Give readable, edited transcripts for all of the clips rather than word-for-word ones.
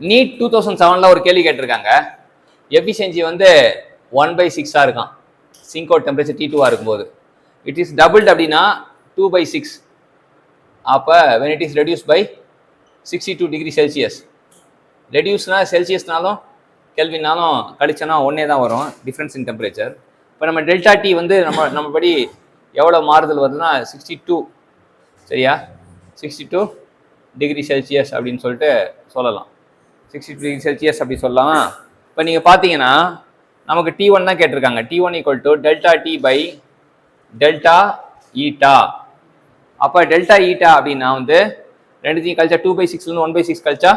NEET 2007 ஒரு கேள்வி கேட்டிருக்காங்க. எஃபிஷியன்சி வந்து 1/6 இருக்கான். சிங்க் அவுட் டெம்பரேச்சர் T2 இருக்கும்போது இட் இஸ் டபுள்ட் அப்படின்னா 2/6. அப்போ when it is reduced by 62 degree Celsius, ரெடியூஸ்னா செல்சியஸ்னாலும் கெல்வின்னாலும் கழிச்சோன்னா ஒன்றே தான் வரும், டிஃப்ரென்ஸ் இன் டெம்பரேச்சர். இப்போ நம்ம டெல்டா டி வந்து நம்ம படி எவ்வளோ மாறுதல் வருதுன்னா 62, சரியா, 62 டிகிரி செல்சியஸ் அப்படின்னு சொல்லிட்டு சொல்லலாம். 62 டிகிரி செல்சியஸ் அப்படி சொல்லலாம். இப்போ நீங்கள் பார்த்தீங்கன்னா நமக்கு T1 தான் கேட்டிருக்காங்க. T1 equal to delta t by delta eta. அப்போ டெல்டா ஈட்டா அப்படின்னா வந்து ரெண்டுத்தையும் கழிச்சா 2/6 1/6 கழிச்சா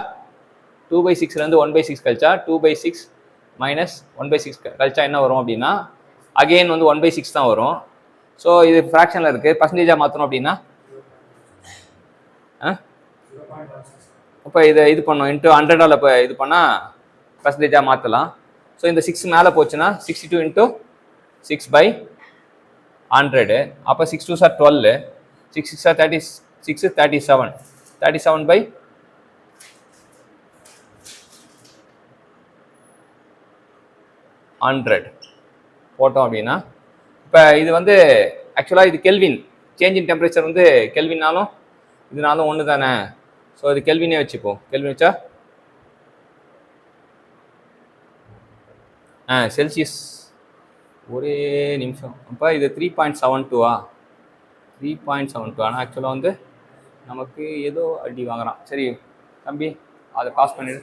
2/6 1/6 கழிச்சா 2/6 மைனஸ் 1/6 கழிச்சா என்ன வரும் அப்படின்னா அகெயின் வந்து 1/6 தான் வரும். ஸோ இது ஃப்ராக்ஷனில் இருக்குது. பர்சன்டேஜாக மாற்றணும் அப்படின்னா இப்போ இது பண்ணோம் இன்ட்டு 100ஆல் இப்போ இது பண்ணால் பர்சன்டேஜாக மாற்றலாம். ஸோ இந்த 6 மேலே போச்சுன்னா 62 இன்ட்டு 6/100. அப்போ 6 2s are 12, 6 6 are 36, 37, 37/100 போட்டோம் அப்படின்னா இப்போ இது வந்து ஆக்சுவலாக இது கெல்வின், சேஞ்ச் இன் டெம்பரேச்சர் வந்து கெல்வின்னாலும் இதனாலும் ஒன்று தானே. ஸோ இது கெல்வினே வச்சுப்போம். கெல்வின் வச்சா செல்சியஸ் ஒரே நிமிஷம். அப்போ இது 3.72 3.72. ஆனால் ஆக்சுவலாக வந்து நமக்கு ஏதோ அடி வாங்குறான். சரி தம்பி, அதை பாஸ் பண்ணிடு.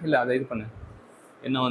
இல்லை அதை இது பண்ணு என்ன வந்து